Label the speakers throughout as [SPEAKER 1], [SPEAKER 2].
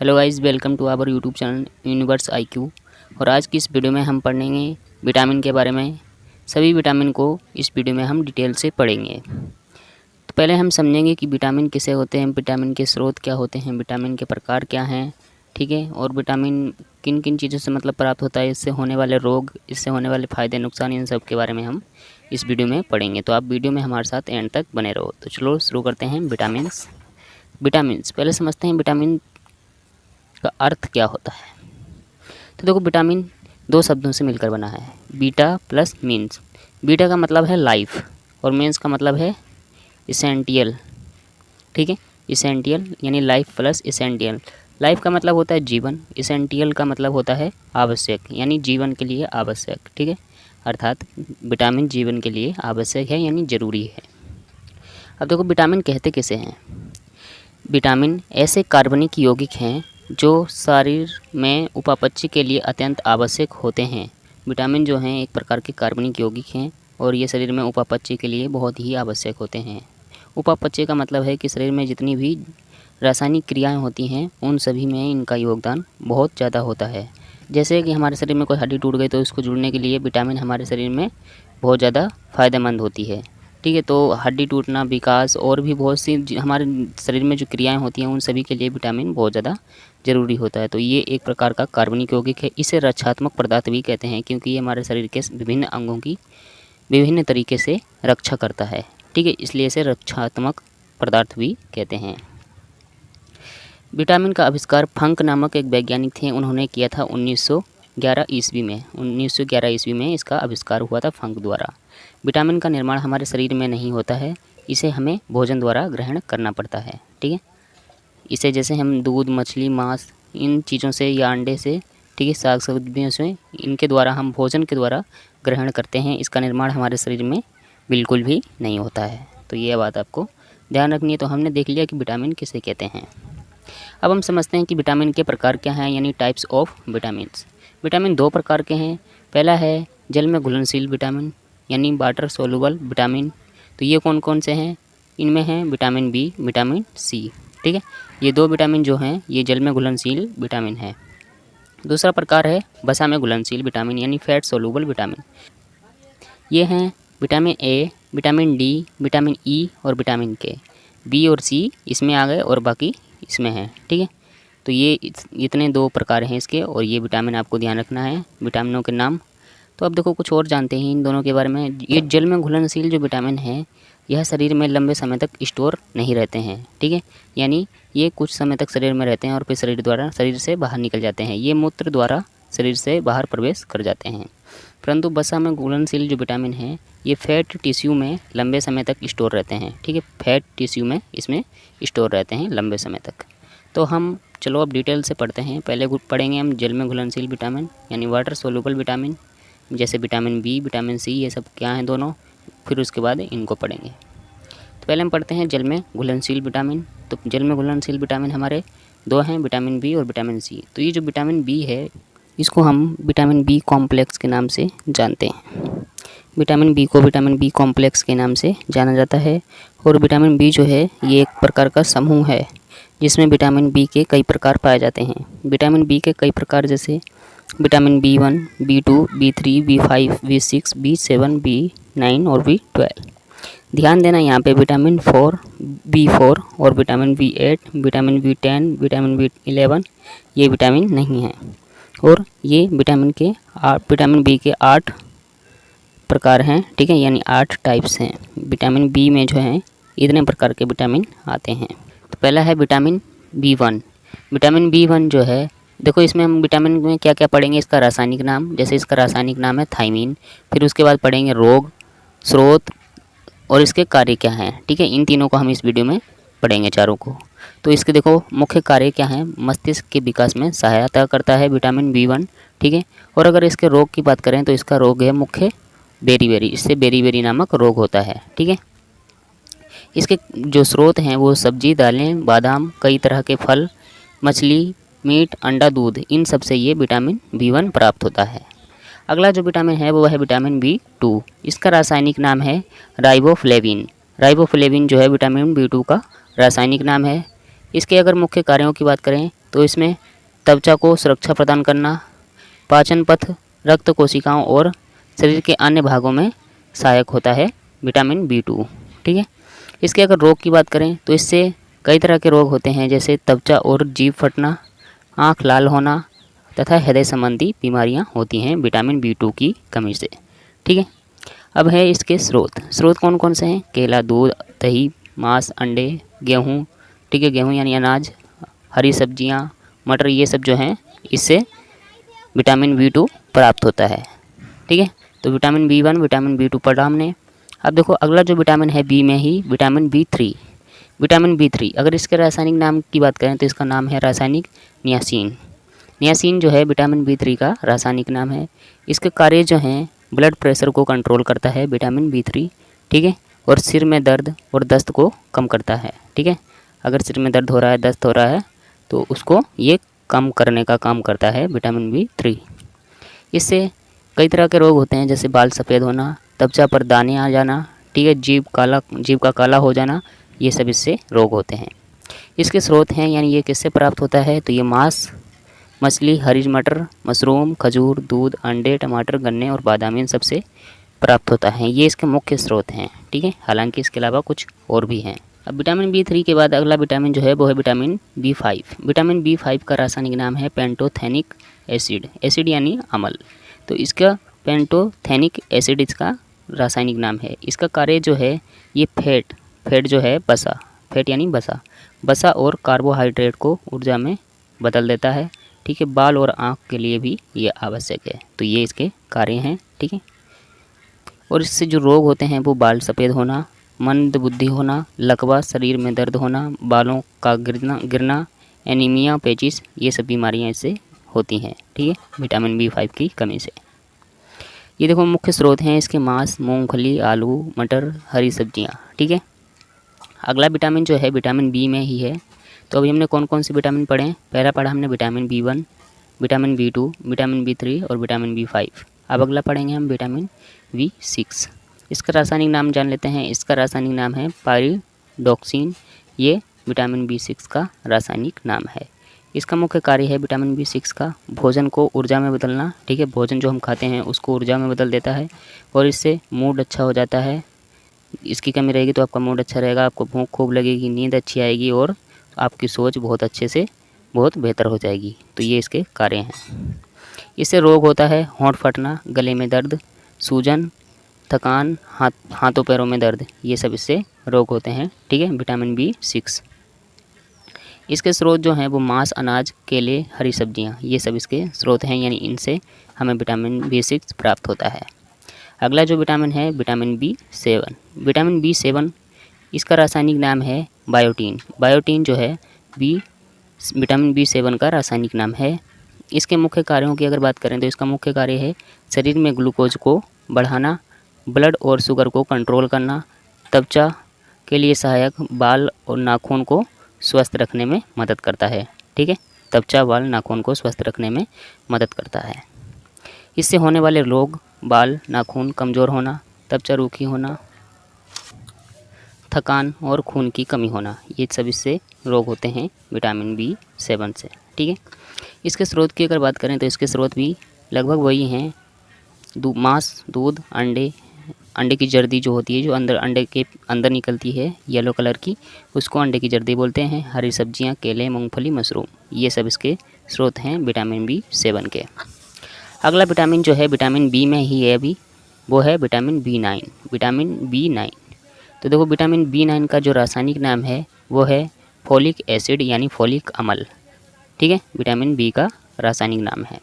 [SPEAKER 1] Hello guys, welcome to our YouTube channel universe IQ. और आज की इस वीडियो में हम पढ़ेंगे विटामिन के बारे में। सभी विटामिन को इस वीडियो में हम डिटेल से पढ़ेंगे। तो पहले हम समझेंगे कि विटामिन किसे होते हैं, विटामिन के स्रोत क्या होते हैं, विटामिन के प्रकार क्या हैं, ठीक है। और विटामिन किन किन चीज़ों से प्राप्त होता है, इससे होने वाले रोग, इससे होने वाले फ़ायदे नुकसान, इन सब के बारे में हम इस वीडियो में पढ़ेंगे। तो आप वीडियो में हमारे साथ एंड तक बने रहो। तो चलो शुरू करते हैं। विटामिन्स पहले समझते हैं विटामिन का अर्थ क्या होता है। तो देखो, विटामिन दो शब्दों से मिलकर बना है, बीटा प्लस मीन्स। बीटा का मतलब है लाइफ और मीन्स का मतलब है इसेंटियल, ठीक है। इसेंटियल यानी लाइफ प्लस इसेंटियल। लाइफ का मतलब होता है जीवन, इसेंटियल का मतलब होता है आवश्यक, यानी जीवन के लिए आवश्यक, ठीक है। अर्थात विटामिन जीवन के लिए आवश्यक है, यानी ज़रूरी है। अब देखो, विटामिन कहते किसे हैं। विटामिन ऐसे कार्बनिक यौगिक हैं जो शरीर में उपापचय के लिए अत्यंत आवश्यक होते हैं। विटामिन जो हैं एक प्रकार के कार्बनिक यौगिक हैं और ये शरीर में उपापचय के लिए बहुत ही आवश्यक होते हैं। उपापचय का मतलब है कि शरीर में जितनी भी रासायनिक क्रियाएं होती हैं उन सभी में इनका योगदान बहुत ज़्यादा होता है। जैसे कि हमारे शरीर में कोई हड्डी टूट गई तो उसको जुड़ने के लिए विटामिन हमारे शरीर में बहुत ज़्यादा फ़ायदेमंद होती है, ठीक है। तो हड्डी टूटना, विकास और भी बहुत सी हमारे शरीर में जो क्रियाएं होती हैं उन सभी के लिए विटामिन बहुत ज़्यादा ज़रूरी होता है। तो ये एक प्रकार का कार्बनिक यौगिक है। इसे रक्षात्मक पदार्थ भी कहते हैं क्योंकि ये हमारे शरीर के विभिन्न अंगों की विभिन्न तरीके से रक्षा करता है, ठीक है। इसलिए इसे रक्षात्मक पदार्थ भी कहते हैं। विटामिन का आविष्कार फंक नामक एक वैज्ञानिक थे, उन्होंने किया था 1911 ईस्वी में। 1911 ईस्वी में इसका आविष्कार हुआ था फंक द्वारा। विटामिन का निर्माण हमारे शरीर में नहीं होता है, इसे हमें भोजन द्वारा ग्रहण करना पड़ता है, ठीक है। इसे जैसे हम दूध, मछली, मांस, इन चीज़ों से या अंडे से, ठीक है, साग सब्जियों से, इनके द्वारा हम भोजन के द्वारा ग्रहण करते हैं। इसका निर्माण हमारे शरीर में बिल्कुल भी नहीं होता है। तो ये बात आपको ध्यान रखनी है। तो हमने देख लिया कि विटामिन किसे कहते हैं। अब हम समझते हैं कि विटामिन के प्रकार क्या हैं, यानी टाइप्स ऑफ विटामिन्स। विटामिन दो प्रकार के हैं। पहला है जल में घुलनशील विटामिन, यानी वाटर सोलुबल विटामिन। तो ये कौन कौन से हैं, इनमें हैं विटामिन बी, विटामिन सी, ठीक है। ये दो विटामिन जो हैं ये जल में घुलनशील विटामिन है। दूसरा प्रकार है वसा में घुलनशील विटामिन, यानी फैट सोलुबल विटामिन। ये हैं vitamin A, vitamin D, vitamin E और विटामिन के। बी और सी इसमें आ गए और बाकी इसमें है, ठीक है। तो ये इतने दो प्रकार हैं इसके, और ये विटामिन आपको ध्यान रखना है, विटामिनों के नाम। तो अब देखो, कुछ और जानते हैं इन दोनों के बारे में। ये जल में घुलनशील जो विटामिन है यह शरीर में लंबे समय तक स्टोर नहीं रहते हैं, ठीक है। यानी ये कुछ समय तक शरीर में रहते हैं और फिर शरीर से बाहर निकल जाते हैं। ये मूत्र द्वारा शरीर से बाहर प्रवेश कर जाते हैं। परंतु वसा में घुलनशील जो विटामिन है ये फैट टिश्यू में लंबे समय तक स्टोर रहते हैं, ठीक है। फैट टिश्यू में इसमें स्टोर रहते हैं लंबे समय तक। तो हम चलो अब डिटेल से पढ़ते हैं। पहले पढ़ेंगे हम जल में घुलनशील विटामिन, यानी वाटर सोलुबल विटामिन, जैसे विटामिन बी, विटामिन सी, ये सब क्या हैं दोनों। फिर उसके बाद इनको पढ़ेंगे। तो पहले हम पढ़ते हैं जल में घुलनशील विटामिन। तो जल में घुलनशील विटामिन हमारे दो हैं, विटामिन बी और विटामिन सी। तो ये जो विटामिन बी है इसको हम विटामिन बी कॉम्प्लेक्स के नाम से जानते हैं। विटामिन बी को विटामिन बी कॉम्प्लेक्स के नाम से जाना जाता है। और विटामिन बी जो है ये एक प्रकार का समूह है जिसमें विटामिन बी के कई प्रकार पाए जाते हैं। विटामिन बी के कई प्रकार जैसे vitamin B1, B2, B3, B5, B6, B7, B9 और B12। ध्यान देना यहाँ पे विटामिन B4 और vitamin B8, vitamin B10, vitamin B11 ये विटामिन नहीं हैं। और ये विटामिन बी के 8 प्रकार हैं, ठीक है, यानी 8 टाइप्स हैं। विटामिन बी में जो हैं इतने प्रकार के विटामिन आते हैं। तो पहला है विटामिन B1। विटामिन B1 जो है, देखो इसमें हम विटामिन में क्या क्या पढ़ेंगे, इसका रासायनिक नाम, जैसे इसका रासायनिक नाम है थायमीन। फिर उसके बाद पढ़ेंगे रोग, स्रोत और इसके कार्य क्या हैं, ठीक है। इन तीनों को हम इस वीडियो में पढ़ेंगे, चारों को। तो इसके देखो मुख्य कार्य क्या हैं, मस्तिष्क के विकास में सहायता करता है विटामिन B1, ठीक है। और अगर इसके रोग की बात करें तो इसका रोग है मुख्य बेरीबेरी, इससे बेरीबेरी नामक रोग होता है, ठीक है। इसके जो स्रोत हैं वो सब्जी, दालें, बादाम, कई तरह के फल, मछली, मीट, अंडा, दूध, इन सब से ये विटामिन B1 प्राप्त होता है। अगला जो विटामिन है वो है विटामिन B2। इसका रासायनिक नाम है राइबोफ्लेविन। राइबोफ्लेविन जो है विटामिन B2 का रासायनिक नाम है। इसके अगर मुख्य कार्यों की बात करें तो इसमें त्वचा को सुरक्षा प्रदान करना, पाचन पथ, रक्त कोशिकाओं और शरीर के अन्य भागों में सहायक होता है विटामिन B2। ठीक है। इसके अगर रोग की बात करें तो इससे कई तरह के रोग होते हैं, जैसे त्वचा और जीभ फटना, आँख लाल होना तथा हृदय संबंधी बीमारियां होती हैं विटामिन B2 की कमी से। ठीक है। अब है इसके स्रोत कौन कौन से हैं? केला, दूध, दही, मांस, अंडे, गेहूँ। ठीक है, गेहूँ यानी अनाज, हरी सब्जियां, मटर, ये सब जो हैं इससे विटामिन B2 प्राप्त होता है। ठीक है। तो विटामिन B1, विटामिन B2 पढ़ा हमने। अब देखो अगला जो विटामिन है बी में ही, विटामिन B3। विटामिन B3 अगर इसके रासायनिक नाम की बात करें तो इसका नाम है रासायनिक नियासिन। नियासिन जो है विटामिन B3 का रासायनिक नाम है। इसके कार्य जो हैं, ब्लड प्रेशर को कंट्रोल करता है विटामिन B3। ठीक है। और सिर में दर्द और दस्त को कम करता है। ठीक है। अगर सिर में दर्द हो रहा है, दस्त हो रहा है, तो उसको ये कम करने का काम करता है विटामिन B3। इससे कई तरह के रोग होते हैं, जैसे बाल सफ़ेद होना, त्वचा पर दाने आ जाना। ठीक है। जीभ का काला हो जाना, ये सब इससे रोग होते हैं। इसके स्रोत हैं, यानी ये किससे प्राप्त होता है? तो ये मांस, मछली, हरी मटर, मशरूम, खजूर, दूध, अंडे, टमाटर, गन्ने और बादाम, इन सब से प्राप्त होता है। ये इसके मुख्य स्रोत हैं। ठीक है। हालांकि इसके अलावा कुछ और भी हैं। अब विटामिन B3 के बाद अगला विटामिन जो है वो है विटामिन B5। विटामिन B5 का रासायनिक नाम है पेंटोथेनिक एसिड। एसिड यानी अम्ल। तो इसका पेंटोथेनिक एसिड इसका रासायनिक नाम है। इसका कार्य जो है ये फैट जो है वसा, फैट यानी वसा और कार्बोहाइड्रेट को ऊर्जा में बदल देता है। ठीक है। बाल और आँख के लिए भी ये आवश्यक है। तो ये इसके कार्य हैं। ठीक है। और इससे जो रोग होते हैं वो बाल सफ़ेद होना, मंदबुद्धि होना, लकवा, शरीर में दर्द होना, बालों का गिरना, एनीमिया, पेचिस, ये सब बीमारियां इससे होती हैं। ठीक है। विटामिन B5 की कमी से। ये देखो मुख्य स्रोत हैं इसके मांस, मूंगफली, आलू, मटर, हरी सब्जियां। ठीक है। अगला विटामिन जो है विटामिन B में ही है। तो अभी हमने कौन कौन से विटामिन पढ़े हैं? पहला पढ़ा हमने vitamin B1, vitamin B2, vitamin B3 और विटामिन B5। अब अगला पढ़ेंगे हम विटामिन B6। इसका रासायनिक नाम जान लेते हैं। इसका रासायनिक नाम है पायरिडॉक्सिन। ये विटामिन B6 का रासायनिक नाम है। इसका मुख्य कार्य है विटामिन B6 का भोजन को ऊर्जा में बदलना। ठीक है। भोजन जो हम खाते हैं उसको ऊर्जा में बदल देता है और इससे मूड अच्छा हो जाता है। इसकी कमी रहेगी तो आपका मूड अच्छा रहेगा, आपको भूख खूब लगेगी, नींद अच्छी आएगी और आपकी सोच बहुत अच्छे से बहुत बेहतर हो जाएगी। तो ये इसके कार्य हैं। इससे रोग होता है होंठ फटना, गले में दर्द, सूजन, थकान, हाथों पैरों में दर्द, ये सब इससे रोग होते हैं। ठीक है। Vitamin B6। इसके स्रोत जो हैं वो मांस, अनाज, केले, हरी सब्जियां, ये सब इसके स्रोत हैं, यानी इनसे हमें विटामिन B6 प्राप्त होता है। अगला जो विटामिन है विटामिन B7। विटामिन B7 इसका रासायनिक नाम है बायोटीन। बायोटीन जो है विटामिन B7 का रासायनिक नाम है। इसके मुख्य कार्यों की अगर बात करें तो इसका मुख्य कार्य है शरीर में ग्लूकोज को बढ़ाना, ब्लड और शुगर को कंट्रोल करना, त्वचा के लिए सहायक, बाल और नाखून को स्वस्थ रखने में मदद करता है। ठीक है। त्वचा, बाल, नाखून को स्वस्थ रखने में मदद करता है। इससे होने वाले रोग, बाल, नाखून कमज़ोर होना, त्वचा रूखी होना, थकान और खून की कमी होना, ये सब इससे रोग होते हैं विटामिन B7 से। ठीक है। इसके स्रोत की अगर बात करें तो इसके स्रोत भी लगभग वही हैं। मांस, दूध, अंडे की जर्दी जो होती है, जो अंडे के अंदर निकलती है येलो कलर की, उसको अंडे की जर्दी बोलते हैं। हरी सब्जियां, केले, मूंगफली, मशरूम, ये सब इसके स्रोत हैं विटामिन B7 के। अगला विटामिन जो है विटामिन B में ही है अभी, वो है विटामिन B9। Vitamin B9। तो देखो विटामिन B9 का जो रासायनिक नाम है वो है फोलिक एसिड यानी फोलिक अम्ल। ठीक है। विटामिन B का रासायनिक नाम है।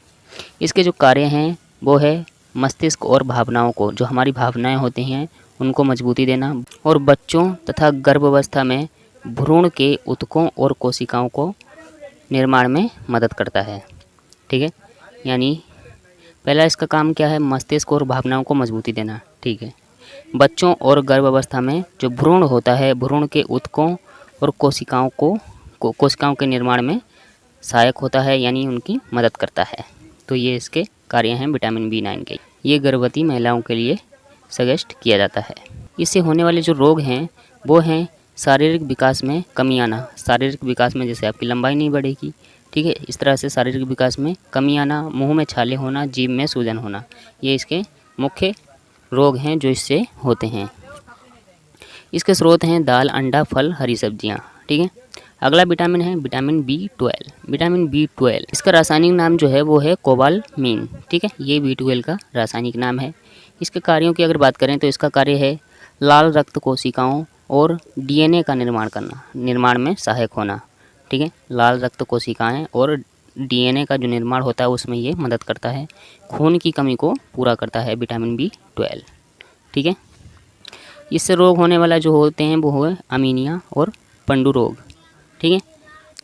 [SPEAKER 1] इसके जो कार्य हैं वो है मस्तिष्क और भावनाओं को, जो हमारी भावनाएं होती हैं उनको मजबूती देना और बच्चों तथा गर्भावस्था में भ्रूण के ऊतकों और कोशिकाओं को निर्माण में मदद करता है। ठीक है। यानी पहला इसका काम क्या है? मस्तिष्क और भावनाओं को मजबूती देना। ठीक है। बच्चों और गर्भावस्था में जो भ्रूण होता है, भ्रूण के ऊतकों और कोशिकाओं के निर्माण में सहायक होता है, यानी उनकी मदद करता है। तो ये इसके कार्य हैं विटामिन B9 के। ये गर्भवती महिलाओं के लिए सजेस्ट किया जाता है। इससे होने वाले जो रोग हैं वो हैं शारीरिक विकास में कमी आना। शारीरिक विकास में जैसे आपकी लंबाई नहीं बढ़ेगी, ठीक ठीक है। इस तरह से शारीरिक विकास में कमी आना, मुंह में छाले होना, जीभ में सूजन होना, ये इसके मुख्य रोग हैं जो इससे होते हैं। इसके स्रोत हैं दाल, अंडा, फल, हरी सब्जियां, ठीक है। अगला विटामिन है विटामिन B12। विटामिन B12 इसका रासायनिक नाम जो है वो है कोबालमीन, ठीक है। ये B12 का रासायनिक नाम है। इसके कार्यों की अगर बात करें तो इसका कार्य है लाल रक्त कोशिकाओं और DNA का निर्माण में सहायक होना, ठीक है। लाल रक्त कोशिकाएं और DNA का जो निर्माण होता है उसमें ये मदद करता है। खून की कमी को पूरा करता है विटामिन B12, ठीक है। इससे रोग होने वाला जो होते हैं वो है अमीनिया और पंडु रोग, ठीक है।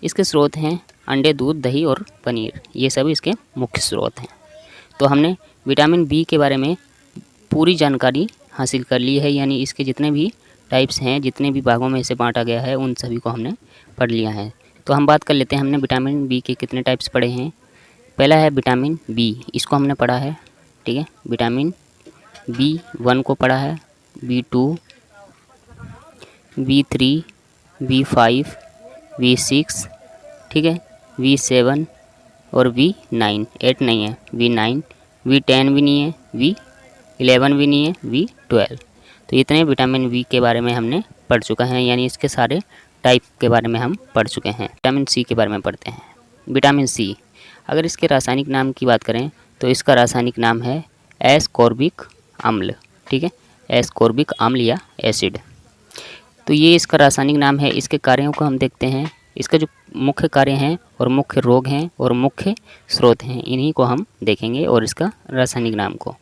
[SPEAKER 1] इसके स्रोत हैं अंडे, दूध, दही और पनीर, ये सब इसके मुख्य स्रोत हैं। तो हमने विटामिन B के बारे में पूरी जानकारी हासिल कर ली है, यानी इसके जितने भी टाइप्स हैं, जितने भी भागों में इसे बांटा गया है, उन सभी को हमने पढ़ लिया है। तो हम बात कर लेते हैं हमने विटामिन B के कितने टाइप्स पढ़े हैं। पहला है विटामिन B, इसको हमने पढ़ा है, ठीक है। विटामिन B1 को पढ़ा है, B2, B3, B5, B6, ठीक है, B7 और B9, 8 नहीं है, B9, B10 भी नहीं है, B11 भी नहीं है, B12। तो इतने विटामिन B के बारे में हमने पढ़ चुका है, यानी इसके सारे टाइप के बारे में हम पढ़ चुके हैं। विटामिन C के बारे में पढ़ते हैं। विटामिन C, अगर इसके रासायनिक नाम की बात करें तो इसका रासायनिक नाम है एस्कॉर्बिक अम्ल, ठीक है, एस्कॉर्बिक अम्ल या एसिड। तो ये इसका रासायनिक नाम है। इसके कार्यों को हम देखते हैं। इसका जो मुख्य कार्य हैं और मुख्य रोग हैं और मुख्य स्रोत हैं, इन्हीं को हम देखेंगे और इसका रासायनिक नाम को।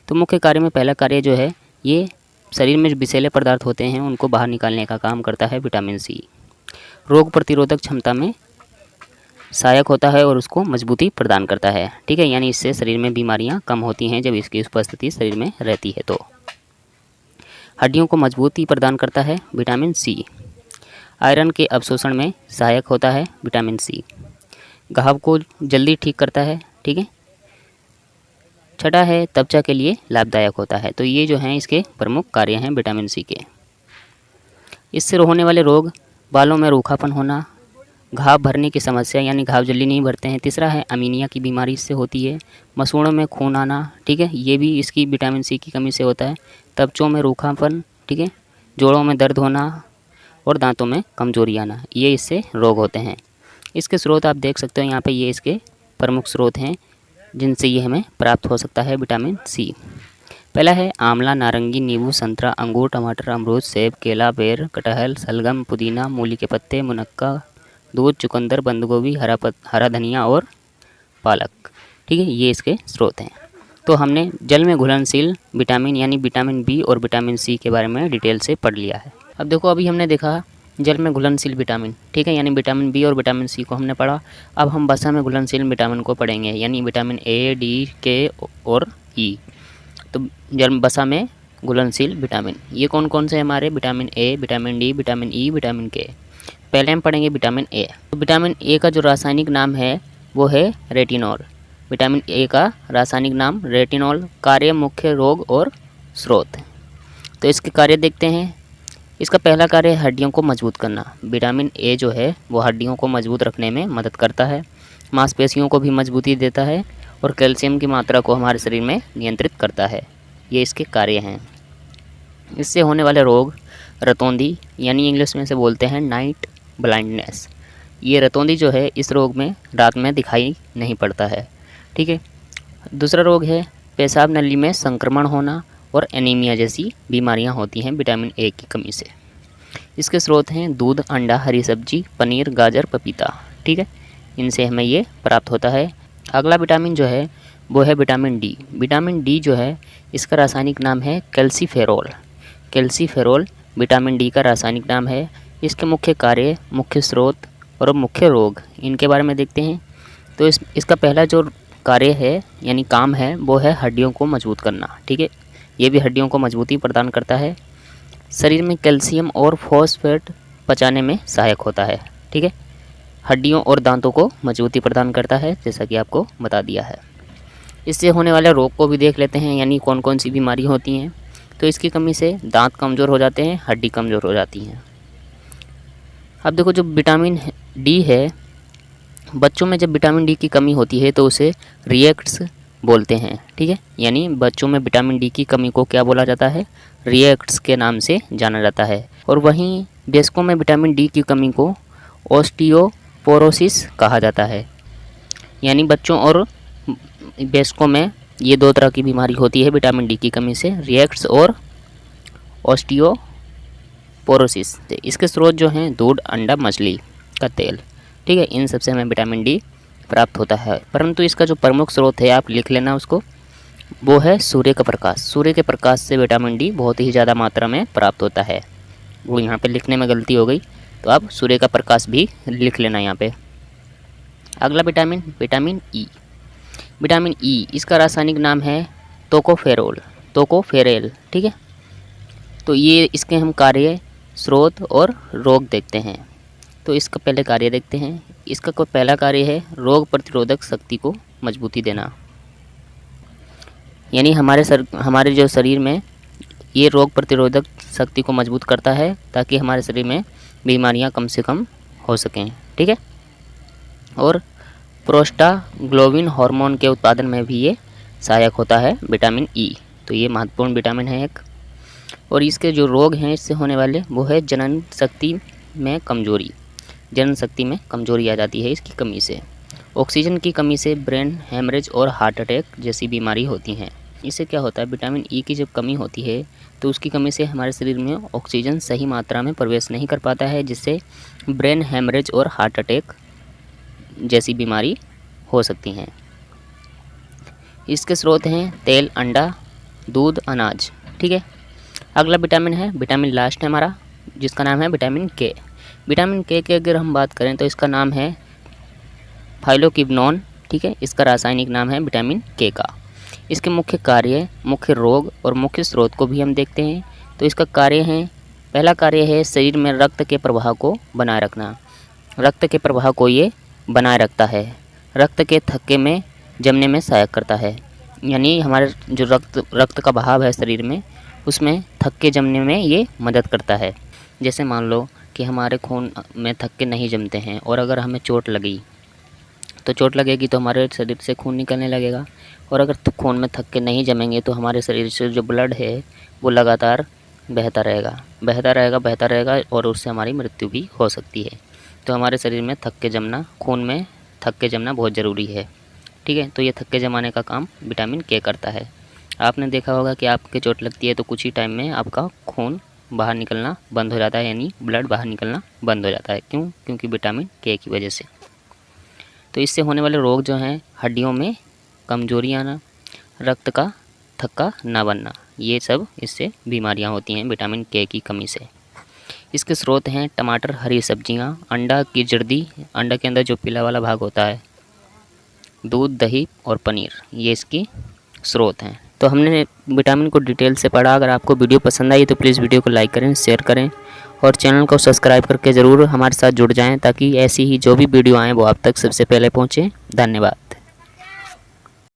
[SPEAKER 1] तो मुख्य कार्य में पहला कार्य जो है, ये शरीर में जो विषैले पदार्थ होते हैं उनको बाहर निकालने का काम करता है विटामिन C। रोग प्रतिरोधक क्षमता में सहायक होता है और उसको मजबूती प्रदान करता है, ठीक है। यानी इससे शरीर में बीमारियां कम होती हैं जब इसकी उपस्थिति शरीर में रहती है। तो हड्डियों को मजबूती प्रदान करता है विटामिन C। आयरन के अवशोषण में सहायक होता है विटामिन C। घाव को जल्दी ठीक करता है, ठीक है। छठा है त्वचा के लिए लाभदायक होता है। तो ये जो हैं इसके प्रमुख कार्य हैं विटामिन C के। इससे होने वाले रोग, बालों में रूखापन होना, घाव भरने की समस्या यानी घाव जल्दी नहीं भरते हैं। तीसरा है अमीनिया की बीमारी, इससे होती है। मसूड़ों में खून आना, ठीक है, ये भी इसकी विटामिन C की कमी से होता है। त्वचा में रूखापन, ठीक है, जोड़ों में दर्द होना और दांतों में कमजोरी आना, ये इससे रोग होते हैं। इसके स्रोत आप देख सकते हो यहाँ पे, ये इसके प्रमुख स्रोत हैं जिनसे ये हमें प्राप्त हो सकता है विटामिन C। पहला है आंवला, नारंगी, नींबू, संतरा, अंगूर, टमाटर, अमरूद, सेब, केला, बेर, कटहल, सलगम, पुदीना, मूली के पत्ते, मुनक्का, दूध, चुकंदर, बंद गोभी, हरा धनिया और पालक, ठीक है, ये इसके स्रोत हैं। तो हमने जल में घुलनशील विटामिन यानी विटामिन B और विटामिन C के बारे में डिटेल से पढ़ लिया है। अब देखो, अभी हमने देखा जल में घुलनशील विटामिन, ठीक है, यानी विटामिन B और विटामिन C को हमने पढ़ा। अब हम वसा में घुलनशील विटामिन को पढ़ेंगे, यानी विटामिन A, D, K और E। तो जल वसा में घुलनशील विटामिन ये कौन कौन से हमारे, vitamin A, vitamin D, vitamin E, vitamin K। पहले हम पढ़ेंगे विटामिन A। तो विटामिन A का जो रासायनिक नाम है वो है रेटिनॉल। विटामिन A का रासायनिक नाम रेटिनॉल। कार्य, मुख्य रोग और स्रोत। तो इसके कार्य देखते हैं। इसका पहला कार्य है हड्डियों को मजबूत करना। विटामिन A जो है वो हड्डियों को मजबूत रखने में मदद करता है, मांसपेशियों को भी मजबूती देता है और कैल्शियम की मात्रा को हमारे शरीर में नियंत्रित करता है। ये इसके कार्य हैं। इससे होने वाले रोग, रतौंधी यानी इंग्लिश में से बोलते हैं नाइट ब्लाइंडनेस। ये रतौंधी जो है इस रोग में रात में दिखाई नहीं पड़ता है, ठीक है। दूसरा रोग है पेशाब नली में संक्रमण होना और एनीमिया जैसी बीमारियां होती हैं विटामिन A की कमी से। इसके स्रोत हैं दूध, अंडा, हरी सब्जी, पनीर, गाजर, पपीता, ठीक है, इनसे हमें ये प्राप्त होता है। अगला विटामिन जो है वो है विटामिन D। विटामिन D जो है इसका रासायनिक नाम है कैल्सीफेरोल। कैल्सीफेरोल विटामिन D का रासायनिक नाम है। इसके मुख्य कार्य, मुख्य स्रोत और मुख्य रोग, इनके बारे में देखते हैं। तो इसका पहला जो कार्य है यानी काम है वो है हड्डियों को मजबूत करना, ठीक है, ये भी हड्डियों को मजबूती प्रदान करता है। शरीर में कैल्शियम और फॉस्फेट पचाने में सहायक होता है, ठीक है। हड्डियों और दांतों को मजबूती प्रदान करता है, जैसा कि आपको बता दिया है। इससे होने वाले रोग को भी देख लेते हैं, यानी कौन कौन सी बीमारी होती हैं। तो इसकी कमी से दांत कमज़ोर हो जाते हैं, हड्डी कमज़ोर हो जाती हैं। अब देखो, जो विटामिन D है बच्चों में जब विटामिन डी की कमी होती है तो उसे रिएक्ट्स बोलते हैं, ठीक है। यानी बच्चों में विटामिन डी की कमी को क्या बोला जाता है, रिएक्ट्स के नाम से जाना जाता है। और वहीं वयस्कों में विटामिन डी की कमी को ऑस्टियोपोरोसिस कहा जाता है। यानी बच्चों और वयस्कों में ये दो तरह की बीमारी होती है विटामिन डी की कमी से, रिएक्ट्स और ऑस्टियोपोरोसिस। इसके स्रोत जो हैं दूध, अंडा, मछली का तेल, ठीक है, इन सबसे हमें विटामिन डी प्राप्त होता है। परंतु इसका जो प्रमुख स्रोत है, आप लिख लेना उसको, वो है सूर्य का प्रकाश। सूर्य के प्रकाश से विटामिन डी बहुत ही ज़्यादा मात्रा में प्राप्त होता है। वो यहाँ पे लिखने में गलती हो गई, तो आप सूर्य का प्रकाश भी लिख लेना यहाँ पे। अगला vitamin, vitamin E. Vitamin E, इसका रासायनिक नाम है तोकोफेरेल, ठीक है। तो ये इसके हम कार्य, स्रोत और रोग देखते हैं। तो इसका पहले कार्य देखते हैं। इसका कोई पहला कार्य है रोग प्रतिरोधक शक्ति को मजबूती देना। यानी हमारे जो शरीर में ये रोग प्रतिरोधक शक्ति को मजबूत करता है, ताकि हमारे शरीर में बीमारियां कम से कम हो सकें, ठीक है। और प्रोस्टाग्लैंडिन हार्मोन के उत्पादन में भी ये सहायक होता है विटामिन ई। तो ये महत्वपूर्ण विटामिन है एक। और इसके जो रोग हैं इससे होने वाले, वो है जनन शक्ति में कमजोरी। जनन शक्ति में कमजोरी आ जाती है इसकी कमी से। ऑक्सीजन की कमी से ब्रेन हेमरेज और हार्ट अटैक जैसी बीमारी होती हैं। इससे क्या होता है, विटामिन ई की जब कमी होती है तो उसकी कमी से हमारे शरीर में ऑक्सीजन सही मात्रा में प्रवेश नहीं कर पाता है, जिससे ब्रेन हेमरेज और हार्ट अटैक जैसी बीमारी हो सकती हैं। इसके स्रोत हैं तेल, अंडा, दूध, अनाज, ठीक है। अगला विटामिन है, विटामिन लास्ट है हमारा, जिसका नाम है विटामिन के। विटामिन के की अगर हम बात करें तो इसका नाम है फाइलोक्विनोन, ठीक है। इसका रासायनिक नाम है विटामिन के का। इसके मुख्य कार्य, मुख्य रोग और मुख्य स्रोत को भी हम देखते हैं। तो इसका कार्य है, पहला कार्य है शरीर में रक्त के प्रवाह को बनाए रखना। रक्त के प्रवाह को ये बनाए रखता है। रक्त के थक्के में जमने में सहायक करता है। यानी हमारे जो रक्त का बहाव है शरीर में, उसमें थक्के जमने में ये मदद करता है। जैसे मान लो कि हमारे खून में थक्के नहीं जमते हैं और अगर हमें चोट लगी, तो चोट लगेगी तो हमारे शरीर से खून निकलने लगेगा। और अगर खून में थक्के नहीं जमेंगे तो हमारे शरीर से जो ब्लड है वो लगातार बहता रहेगा और उससे हमारी मृत्यु भी हो सकती है। तो हमारे शरीर में थक्के जमना, खून में थक्के जमना बहुत ज़रूरी है, ठीक है। तो ये थक्के जमाने का काम विटामिन के करता है। आपने देखा होगा कि आपके चोट लगती है तो कुछ ही टाइम में आपका खून बाहर निकलना बंद हो जाता है, यानी ब्लड बाहर निकलना बंद हो जाता है। क्यों? क्योंकि विटामिन के की वजह से। तो इससे होने वाले रोग जो हैं, हड्डियों में कमजोरी आना, रक्त का थक्का ना बनना, ये सब इससे बीमारियां होती हैं विटामिन के की कमी से। इसके स्रोत हैं टमाटर, हरी सब्जियां, अंडा की जर्दी, अंडा के अंदर जो पीला वाला भाग होता है, दूध, दही और पनीर, ये इसकी स्रोत हैं। तो हमने विटामिन को डिटेल से पढ़ा। अगर आपको वीडियो पसंद आई तो प्लीज़ वीडियो को लाइक करें, शेयर करें और चैनल को सब्सक्राइब करके ज़रूर हमारे साथ जुड़ जाएं, ताकि ऐसी ही जो भी वीडियो आएँ वो आप तक सबसे पहले पहुँचें। धन्यवाद।